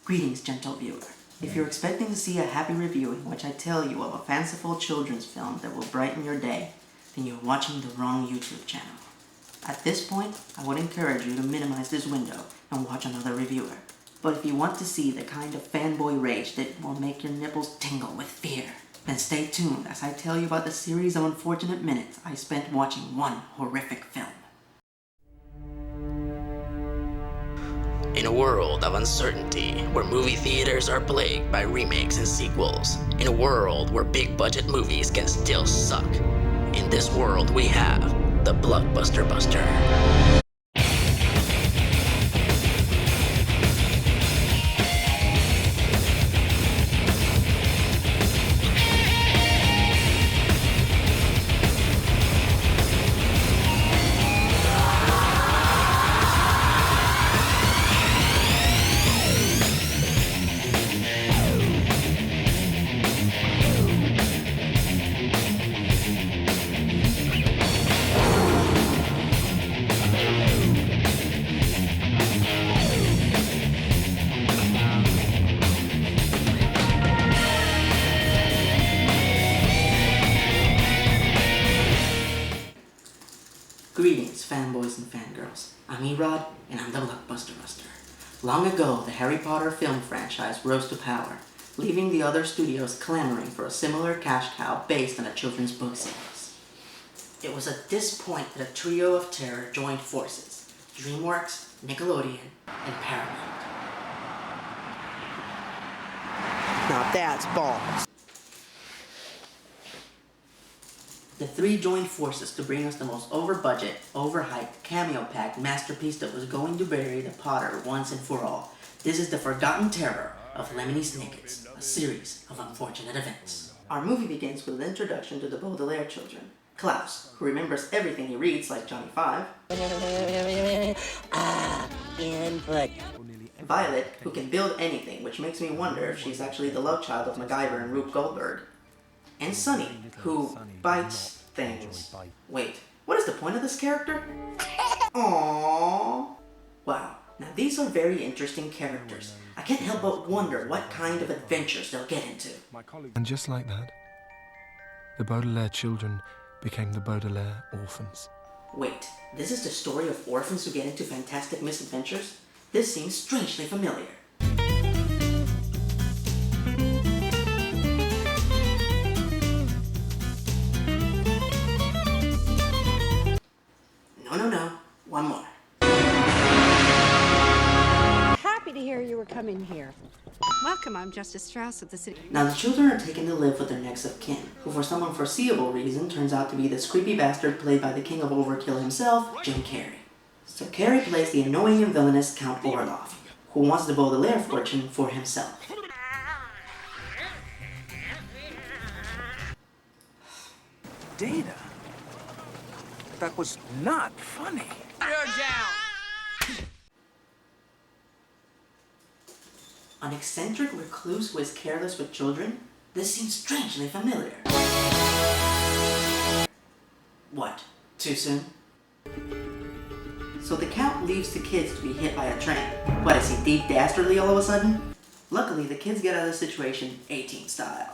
Greetings, gentle viewer. If you're expecting to see a happy review in which I tell you of a fanciful children's film that will brighten your day, then you're watching the wrong YouTube channel. At this point, I would encourage you to minimize this window and watch another reviewer. But if you want to see the kind of fanboy rage that will make your nipples tingle with fear, then stay tuned as I tell you about the series of unfortunate minutes I spent watching one horrific film. In a world of uncertainty, where movie theaters are plagued by remakes and sequels, in a world where big-budget movies can still suck, in this world we have the Blockbuster Buster. Greetings, fanboys and fangirls. I'm ERod, and I'm the Blockbuster Buster. Long ago, the Harry Potter film franchise rose to power, leaving the other studios clamoring for a similar cash cow based on a children's book series. It was at this point that a trio of terror joined forces: DreamWorks, Nickelodeon, and Paramount. Now that's balls. The three joined forces to bring us the most over-budget, overhyped, cameo-packed masterpiece that was going to bury the Potter once and for all. This is the forgotten terror of Lemony Snicket, a series of unfortunate events. Our movie begins with an introduction to the Baudelaire children. Klaus, who remembers everything he reads like Johnny Five. Input. Violet, who can build anything, which makes me wonder if she's actually the love child of MacGyver and Rube Goldberg. And Sunny, who bites things. Wait, what is the point of this character? Aww. Wow, now these are very interesting characters. I can't help but wonder what kind of adventures they'll get into. And just like that, the Baudelaire children became the Baudelaire orphans. Wait, this is the story of orphans who get into fantastic misadventures? This seems strangely familiar. No, one more. Happy to hear you were coming here. Welcome, I'm Justice Strauss of the city. Now the children are taken to live with their next of kin, who for some unforeseeable reason turns out to be this creepy bastard played by the king of overkill himself, Jim Carrey. So Carrey plays the annoying and villainous Count Orloff, who wants the Baudelaire fortune for himself. Data? That was not funny. You're down. An eccentric recluse who is careless with children? This seems strangely familiar. What? Too soon? So the Count leaves the kids to be hit by a train. What, is he deep dastardly all of a sudden? Luckily, the kids get out of the situation A-Team style.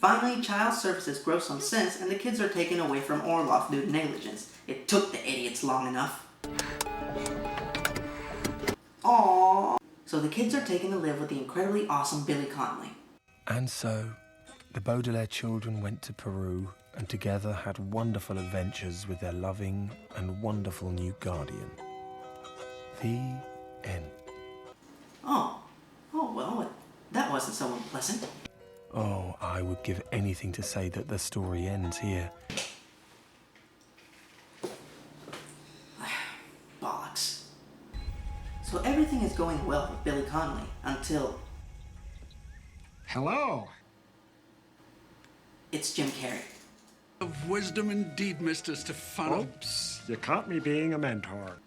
Finally, Child Services grows some sense and the kids are taken away from Orloff due to negligence. It took the idiots long enough. Aww. So the kids are taken to live with the incredibly awesome Billy Connolly. And so, the Baudelaire children went to Peru and together had wonderful adventures with their loving and wonderful new guardian. The end. Oh, well, that wasn't so unpleasant. Oh, I would give anything to say that the story ends here. Bollocks. So everything is going well with Billy Connolly until... Hello. It's Jim Carrey. Of wisdom indeed, Mr. Stefano. Oops, you caught me being a mentor.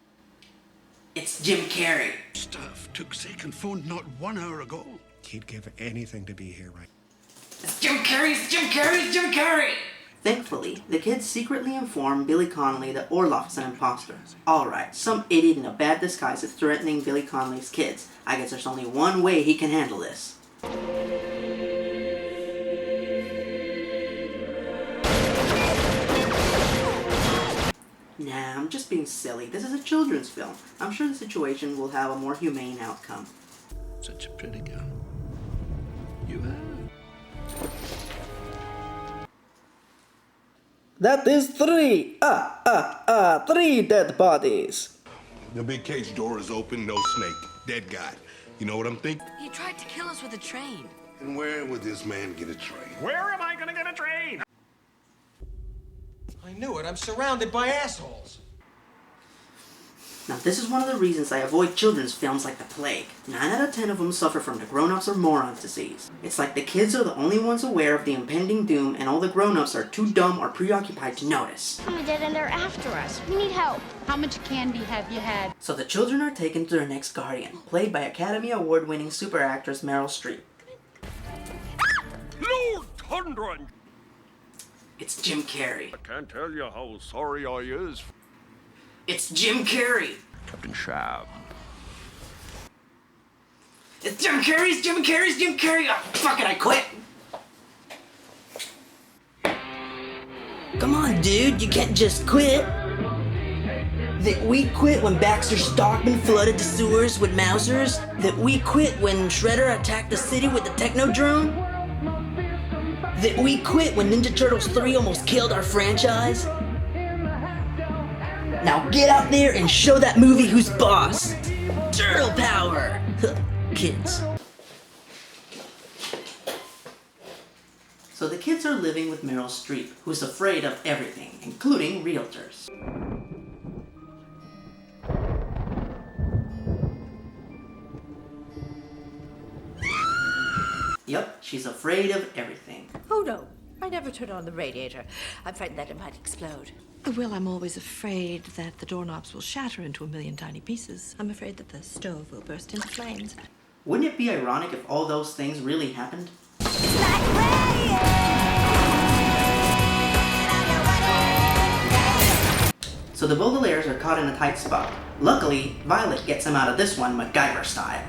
It's Jim Carrey. Stuff took second phone not 1 hour ago. He'd give anything to be here right now. It's Jim Carrey! It's Jim Carrey! It's Jim Carrey! Thankfully, the kids secretly inform Billy Connolly that Orloff is an imposter. Alright, some idiot in a bad disguise is threatening Billy Connolly's kids. I guess there's only one way he can handle this. Nah, I'm just being silly. This is a children's film. I'm sure the situation will have a more humane outcome. Such a pretty girl. You have. That is three dead bodies. The big cage door is open, no snake. Dead guy. You know what I'm thinking? He tried to kill us with a train. And where would this man get a train? Where am I gonna get a train? I knew it. I'm surrounded by assholes. Now this is one of the reasons I avoid children's films like the plague. 9 out of 10 of them suffer from the grown-ups or morons disease. It's like the kids are the only ones aware of the impending doom and all the grown-ups are too dumb or preoccupied to notice. Mom, Dad, and they're after us. We need help. How much candy have you had? So the children are taken to their next guardian, played by Academy Award-winning super actress Meryl Streep. Lord Tundra! It's Jim Carrey. I can't tell you how sorry I is. It's Jim Carrey. Captain Shab. It's Jim Carrey, it's Jim Carrey, it's Jim Carrey. Oh, fuck it, I quit. Come on, dude, you can't just quit. That we quit when Baxter Stockman flooded the sewers with Mousers? That we quit when Shredder attacked the city with the Technodrome? That we quit when Ninja Turtles 3 almost killed our franchise? Now get out there and show that movie who's boss! Turtle power! Kids. So the kids are living with Meryl Streep, who's afraid of everything, including realtors. Yep, she's afraid of everything. Oh no, I never turn on the radiator. I'm frightened that it might explode. Well, I'm always afraid that the doorknobs will shatter into a million tiny pieces. I'm afraid that the stove will burst into flames. Wouldn't it be ironic if all those things really happened? So the Baudelaires are caught in a tight spot. Luckily, Violet gets them out of this one MacGyver style.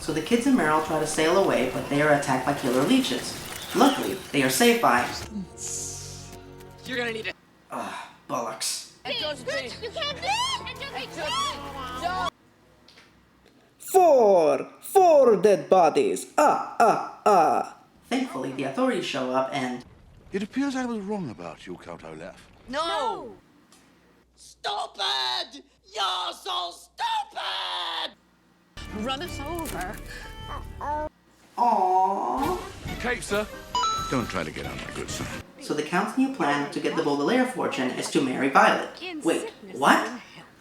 So the kids and Meryl try to sail away, but they are attacked by killer leeches. Luckily, they are saved by... You're gonna need it. Bollocks. You can't do it! Four dead bodies. Thankfully, the authorities show up and... It appears I was wrong about you, Count Olaf. No! Stupid! You're so stupid! Run us over. Aww. Okay, sir. Don't try to get on my good side. So the Count's new plan to get the Baudelaire fortune is to marry Violet. Wait, what?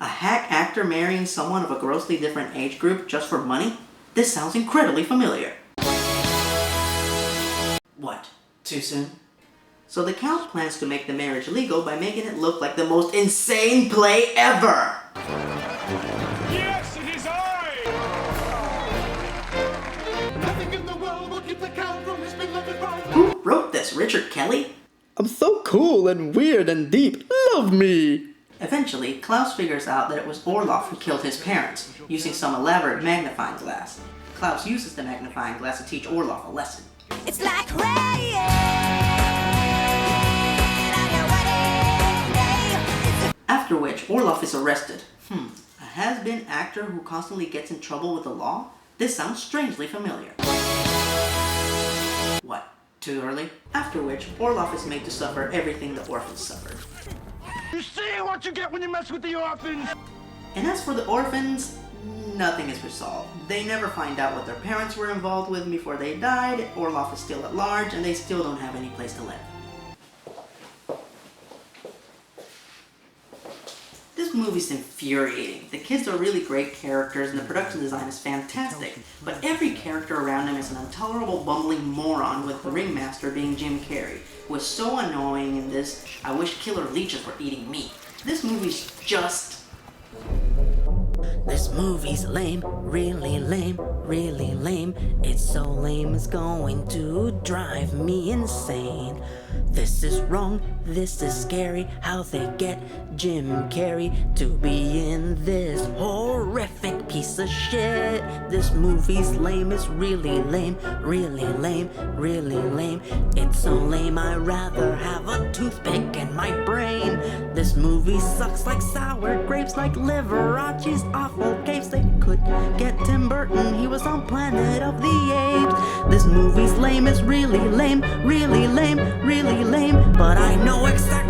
A hack actor marrying someone of a grossly different age group just for money? This sounds incredibly familiar. What? Too soon? So the Count plans to make the marriage legal by making it look like the most insane play ever! Yes, it is I! Nothing in the world will keep the Count from his beloved bride. Who wrote this? Richard Kelly? I'm so cool and weird and deep. Love me! Eventually, Klaus figures out that it was Orloff who killed his parents, using some elaborate magnifying glass. Klaus uses the magnifying glass to teach Orloff a lesson. It's like rain. After which, Orloff is arrested. A has-been actor who constantly gets in trouble with the law? This sounds strangely familiar. What? Too early? After which, Orloff is made to suffer everything the orphans suffered. You see what you get when you mess with the orphans? And as for the orphans, nothing is resolved. They never find out what their parents were involved with before they died, Orloff is still at large, and they still don't have any place to live. This This movie's infuriating. The kids are really great characters and the production design is fantastic, but every character around him is an intolerable bumbling moron, with the ringmaster being Jim Carrey, who is so annoying in this I wish killer leeches were eating meat. This movie's just... This movie's lame, really lame, really lame. It's so lame it's going to drive me insane. This is wrong, this is scary, how they get Jim Carrey to be in this horrific piece of shit. This movie's lame, it's really lame, really lame, really lame. It's so lame I'd rather have a toothpick in my brain. This movie sucks like sour grapes, like Liberace's awful capes. They could get Tim Burton, he was on Planet of the Apes. This movie's lame, it's really lame, really lame, really lame. But I know exactly